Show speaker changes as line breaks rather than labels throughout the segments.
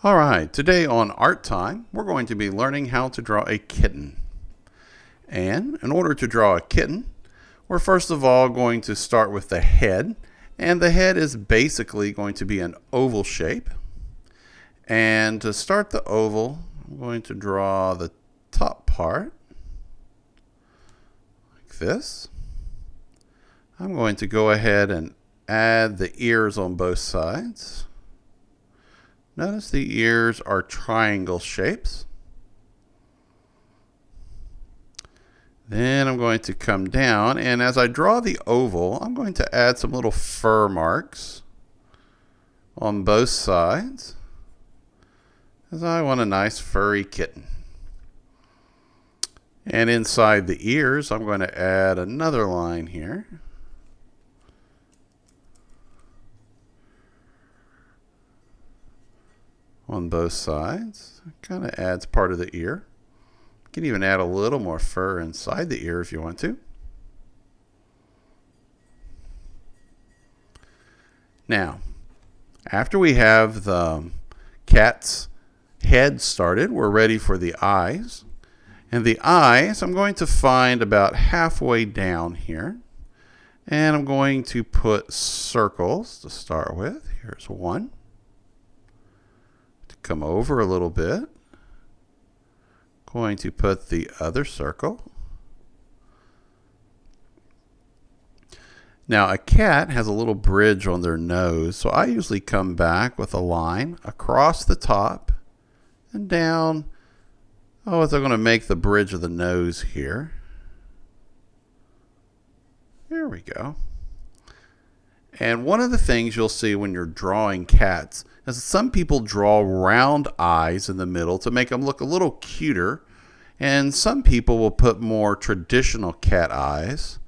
Alright, today on Art Time, we're going to be learning how to draw a kitten. And in order to draw a kitten, we're first of all going to start with the head. And the head is basically going to be an oval shape. And to start the oval, I'm going to draw the top part, like this. I'm going to go ahead and add the ears on both sides. Notice the ears are triangle shapes. Then I'm going to come down, and as I draw the oval, I'm going to add some little fur marks on both sides, as I want a nice furry kitten. And inside the ears, I'm going to add another line here. On both sides. It kind of adds part of the ear. You can even add a little more fur inside the ear if you want to. Now, after we have the cat's head started, we're ready for the eyes. And the eyes, I'm going to find about halfway down here. And I'm going to put circles to start with. Here's one. Come over a little bit. Going to put the other circle. Now a cat has a little bridge on their nose, so I usually come back with a line across the top and down. Oh, it's going to make the bridge of the nose here. There we go. And one of the things you'll see when you're drawing cats is some people draw round eyes in the middle to make them look a little cuter, and some people will put more traditional cat eyes.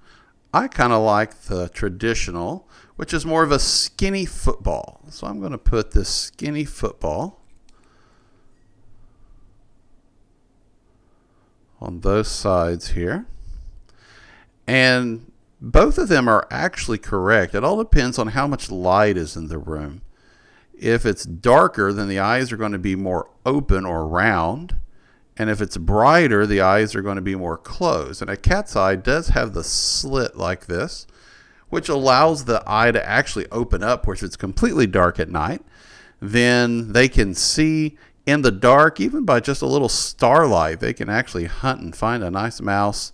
I kind of like the traditional, which is more of a skinny football. So I'm going to put this skinny football on both sides here. And both of them are actually correct. It all depends on how much light is in the room. If it's darker, then the eyes are going to be more open or round. And if it's brighter, the eyes are going to be more closed. And a cat's eye does have the slit like this, which allows the eye to actually open up, which it's completely dark at night. Then they can see in the dark, even by just a little starlight, they can actually hunt and find a nice mouse.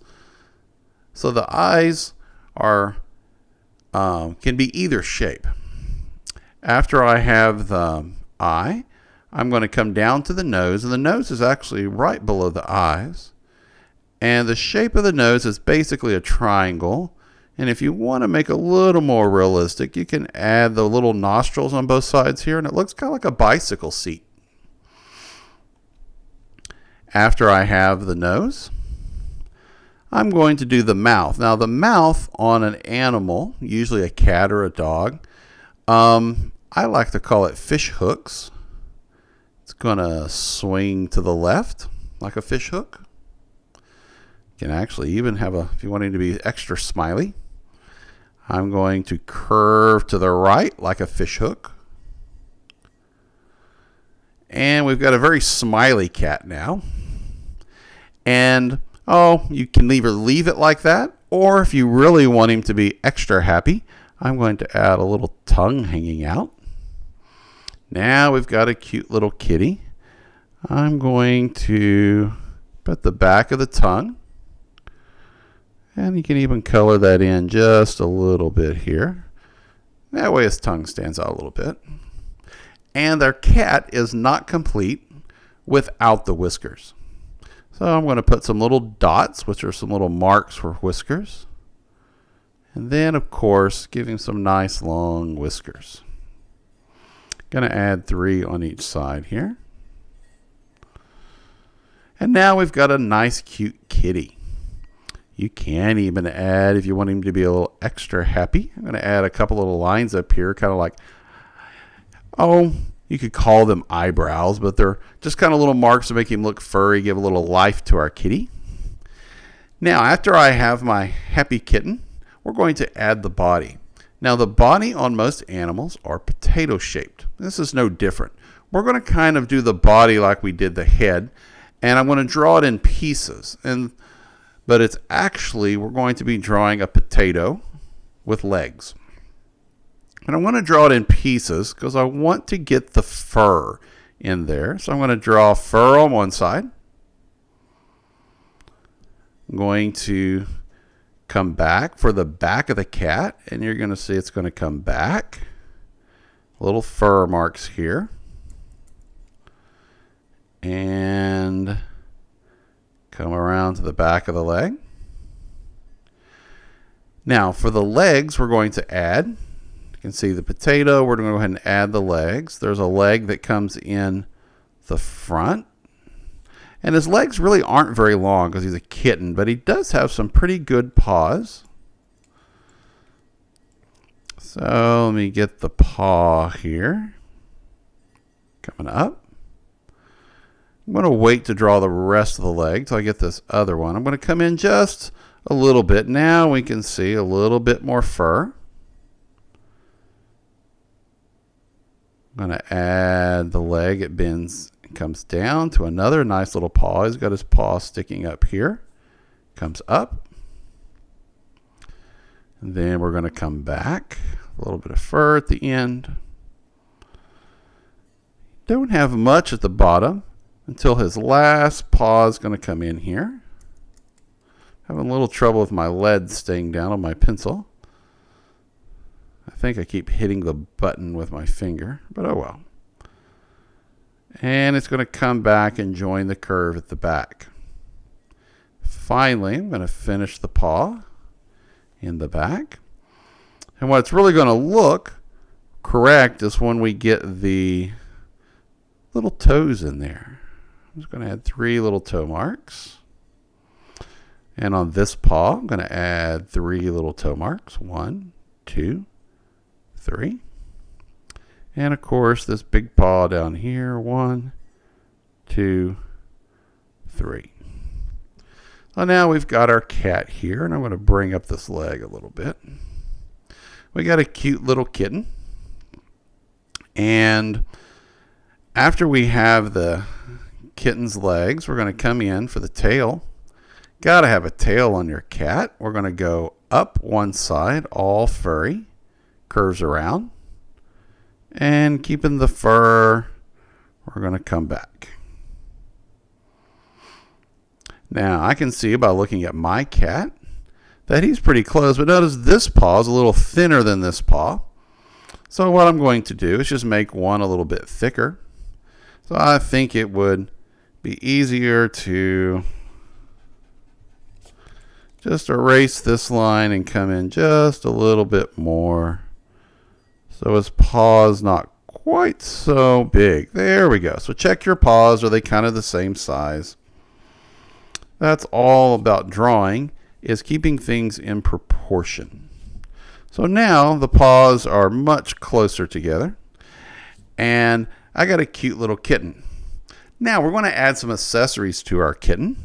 So the eyes are can be either shape. After I have the eye, I'm going to come down to the nose, and the nose is actually right below the eyes. And the shape of the nose is basically a triangle. And if you want to make it a little more realistic, you can add the little nostrils on both sides here, and it looks kind of like a bicycle seat. After I have the nose, I'm going to do the mouth. Now the mouth on an animal, usually a cat or a dog, I like to call it fish hooks. It's going to swing to the left like a fish hook. You can actually even have if you want it to be extra smiley, I'm going to curve to the right like a fish hook. And we've got a very smiley cat now. And you can either leave it like that, or if you really want him to be extra happy, I'm going to add a little tongue hanging out. Now we've got a cute little kitty. I'm going to put the back of the tongue, and you can even color that in just a little bit here. That way his tongue stands out a little bit. And our cat is not complete without the whiskers. So I'm going to put some little dots, which are some little marks for whiskers. And then, of course, give him some nice long whiskers. Going to add 3 on each side here. And now we've got a nice, cute kitty. You can even add, if you want him to be a little extra happy, I'm going to add a couple little lines up here, kind of like, you could call them eyebrows, but they're just kind of little marks to make him look furry, give a little life to our kitty. Now, after I have my happy kitten, we're going to add the body. Now, the body on most animals are potato-shaped. This is no different. we're going to kind of do the body like we did the head, and I'm going to draw it in pieces. But it's actually, we're going to be drawing a potato with legs. And I want to draw it in pieces because I want to get the fur in there. So I'm going to draw fur on one side. I'm going to come back for the back of the cat, and you're going to see it's going to come back. Little fur marks here. And come around to the back of the leg. Now for the legs, we're going to add, you can see the potato, we're going to go ahead and add the legs. There's a leg that comes in the front. And his legs really aren't very long because he's a kitten, but he does have some pretty good paws. So let me get the paw here. Coming up. I'm going to wait to draw the rest of the leg till I get this other one. I'm going to come in just a little bit. Now we can see a little bit more fur. I'm going to add the leg. It bends and comes down to another nice little paw. He's got his paw sticking up here. Comes up. And then we're going to come back. A little bit of fur at the end. Don't have much at the bottom until his last paw is going to come in here. Having a little trouble with my lead staying down on my pencil. I think I keep hitting the button with my finger, but oh well. And it's going to come back and join the curve at the back. Finally, I'm going to finish the paw in the back. And what's really going to look correct is when we get the little toes in there. I'm just going to add 3 little toe marks. And on this paw, I'm going to add 3 little toe marks. 1, 2, 3. And of course, this big paw down here. 1, 2, 3. So now we've got our cat here, and I'm going to bring up this leg a little bit. We got a cute little kitten. And after we have the kitten's legs, we're going to come in for the tail. Got to have a tail on your cat. We're going to go up one side, all furry, curves around. And keeping the fur, we're going to come back. Now, I can see by looking at my cat that he's pretty close, but notice this paw is a little thinner than this paw. So what I'm going to do is just make one a little bit thicker. So I think it would be easier to just erase this line and come in just a little bit more. So his paw is not quite so big. There we go. So check your paws. Are they kind of the same size? That's all about drawing, is keeping things in proportion. So now the paws are much closer together. And I got a cute little kitten. Now we're going to add some accessories to our kitten.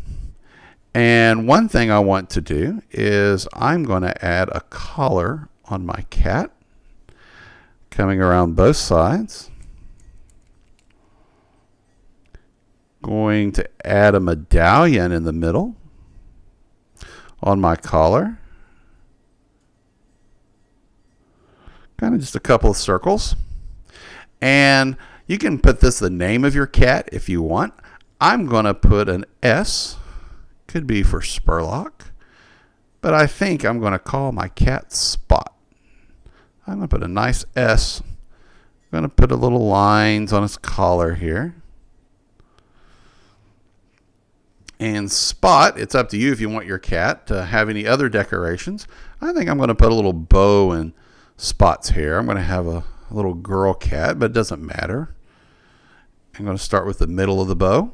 And one thing I want to do is I'm going to add a collar on my cat, coming around both sides. Going to add a medallion in the middle on my collar. Kind of just a couple of circles. And you can put this the name of your cat if you want. I'm going to put an S. Could be for Spurlock. But I think I'm going to call my cat Spot. I'm going to put a nice S. I'm going to put a little lines on his collar here. And Spot, it's up to you if you want your cat to have any other decorations. I think I'm going to put a little bow in Spot's hair. I'm going to have a little girl cat, but it doesn't matter. I'm going to start with the middle of the bow.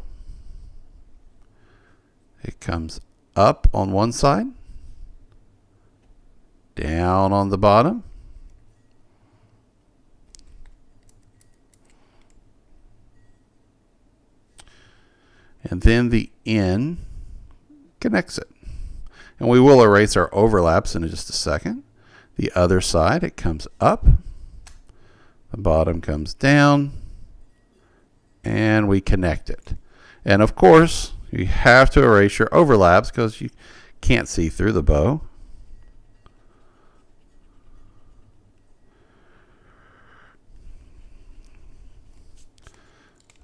It comes up on one side, down on the bottom, and then the end connects it. And we will erase our overlaps in just a second. The other side, it comes up, the bottom comes down, and we connect it. And of course, you have to erase your overlaps because you can't see through the bow.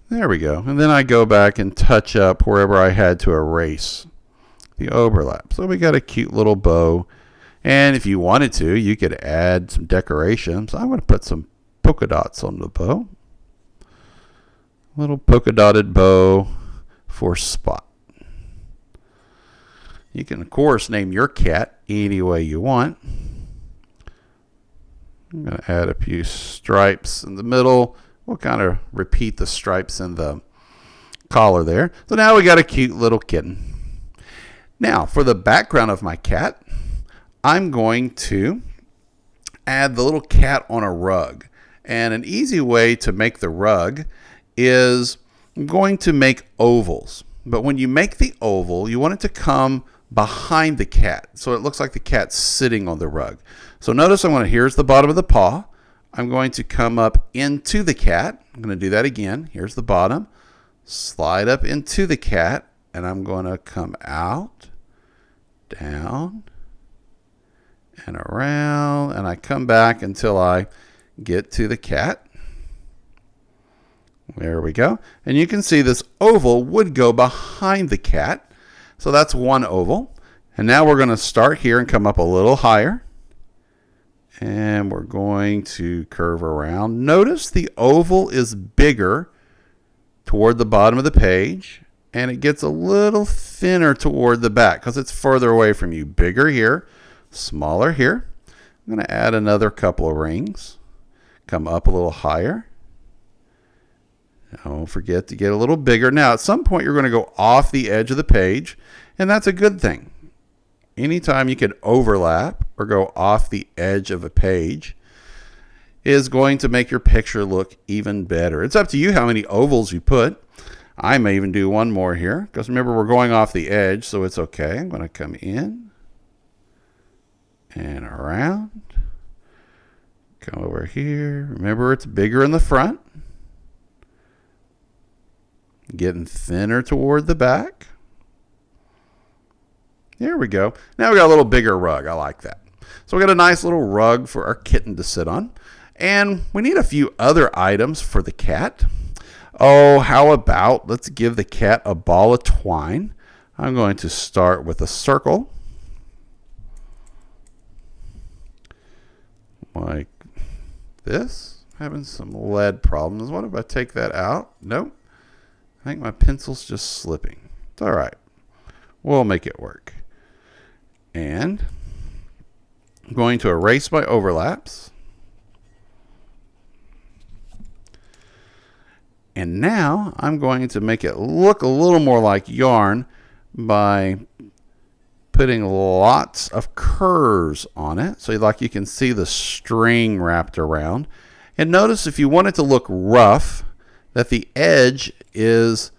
There we go. And then I go back and touch up wherever I had to erase the overlap. So we got a cute little bow. And if you wanted to, you could add some decorations. I'm going to put some polka dots on the bow. Little polka dotted bow for Spot. You can, of course, name your cat any way you want. I'm going to add a few stripes in the middle. We'll kind of repeat the stripes in the collar there. So now we got a cute little kitten. Now, for the background of my cat, I'm going to add the little cat on a rug. And an easy way to make the rug is I'm going to make ovals. But when you make the oval, you want it to come behind the cat. So it looks like the cat's sitting on the rug. So notice here's the bottom of the paw. I'm going to come up into the cat. I'm going to do that again. Here's the bottom. Slide up into the cat. And I'm going to come out, down, and around. And I come back until I get to the cat. There we go. And you can see this oval would go behind the cat. So that's one oval. And now we're going to start here and come up a little higher. And we're going to curve around. Notice the oval is bigger toward the bottom of the page. And it gets a little thinner toward the back because it's further away from you. Bigger here, smaller here. I'm going to add another couple of rings. Come up a little higher. Don't forget to get a little bigger. Now, at some point, you're going to go off the edge of the page. And that's a good thing. Anytime you can overlap or go off the edge of a page is going to make your picture look even better. It's up to you how many ovals you put. I may even do one more here because remember we're going off the edge, so it's okay. I'm going to come in and around. Come over here. Remember it's bigger in the front. Getting thinner toward the back. There we go. Now we got a little bigger rug. I like that. So we got a nice little rug for our kitten to sit on. And we need a few other items for the cat. Oh, how about let's give the cat a ball of twine. I'm going to start with a circle. Like this. Having some lead problems. What if I take that out? Nope. I think my pencil's just slipping. It's all right. We'll make it work. And I'm going to erase my overlaps. And now I'm going to make it look a little more like yarn by putting lots of curves on it. So like you can see the string wrapped around. And notice if you want it to look rough, that the edge is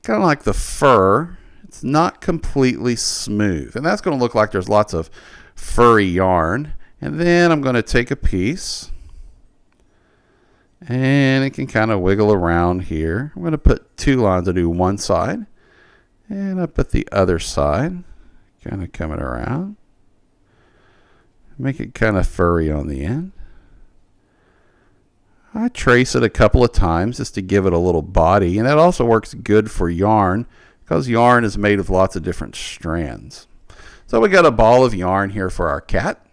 kind of like the fur. It's not completely smooth. And that's going to look like there's lots of furry yarn. And then I'm going to take a piece. And it can kind of wiggle around here. I'm going to put two lines to do one side. And up at the other side. Kind of coming around. Make it kind of furry on the end. I trace it a couple of times just to give it a little body. And that also works good for yarn because yarn is made of lots of different strands. So we got a ball of yarn here for our cat.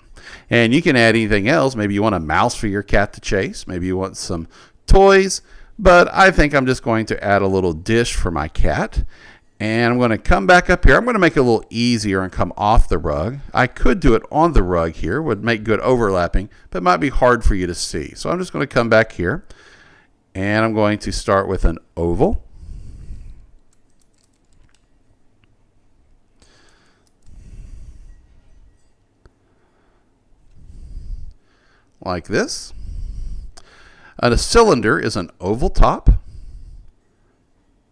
And you can add anything else. Maybe you want a mouse for your cat to chase. Maybe you want some toys. But I think I'm just going to add a little dish for my cat. And I'm going to come back up here. I'm going to make it a little easier and come off the rug. I could do it on the rug here. Would make good overlapping. But it might be hard for you to see. So I'm just going to come back here. And I'm going to start with an oval. Like this. And a cylinder is an oval top,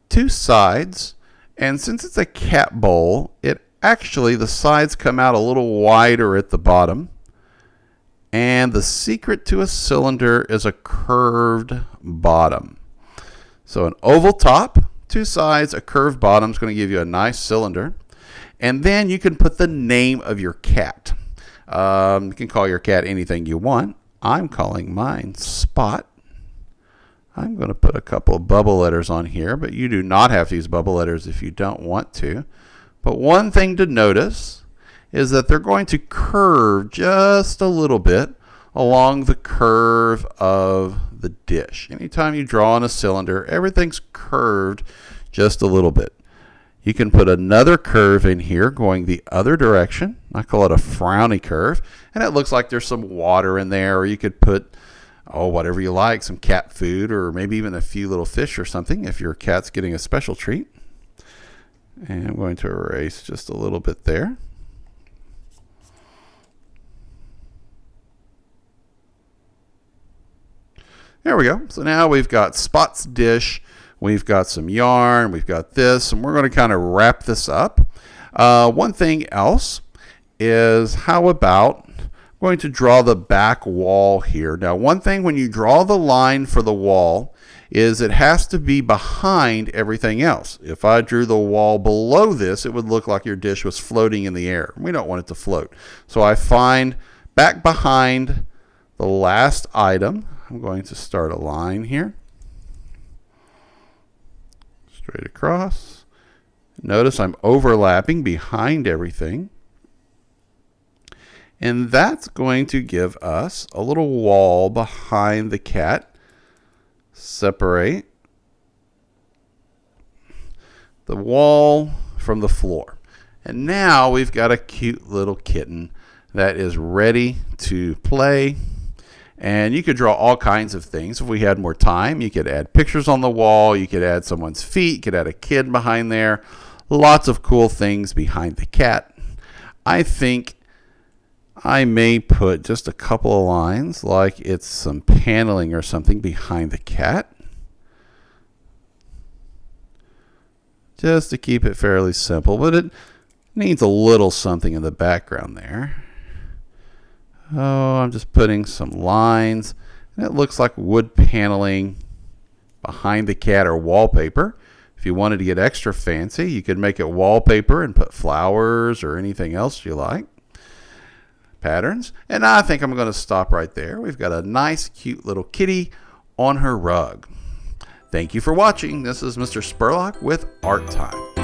two sides, and since it's a cat bowl, the sides come out a little wider at the bottom. And the secret to a cylinder is a curved bottom. So an oval top, two sides, a curved bottom is going to give you a nice cylinder. And then you can put the name of your cat. You can call your cat anything you want. I'm calling mine Spot. I'm going to put a couple of bubble letters on here, but you do not have to use bubble letters if you don't want to. But one thing to notice is that they're going to curve just a little bit along the curve of the dish. Anytime you draw on a cylinder, everything's curved just a little bit. You can put another curve in here going the other direction. I call it a frowny curve, and it looks like there's some water in there, or you could put whatever you like, some cat food, or maybe even a few little fish or something if your cat's getting a special treat. And I'm going to erase just a little bit there. There we go. So now we've got Spot's dish, we've got some yarn, we've got this, and we're going to kind of wrap this up. One thing else is, how about going to draw the back wall here. Now, one thing when you draw the line for the wall is it has to be behind everything else. If I drew the wall below this, it would look like your dish was floating in the air. We don't want it to float. So I find back behind the last item. I'm going to start a line here. Straight across. Notice I'm overlapping behind everything. And that's going to give us a little wall behind the cat. Separate the wall from the floor. And now we've got a cute little kitten that is ready to play. And you could draw all kinds of things. If we had more time, you could add pictures on the wall. You could add someone's feet. You could add a kid behind there. Lots of cool things behind the cat. I think I may put just a couple of lines, like it's some paneling or something behind the cat, just to keep it fairly simple, but it needs a little something in the background there. I'm just putting some lines, and it looks like wood paneling behind the cat or wallpaper. If you wanted to get extra fancy, you could make it wallpaper and put flowers or anything else you like. Patterns. And I think I'm going to stop right there. We've got a nice, cute little kitty on her rug. Thank you for watching. This is Mr. Spurlock with Art Time.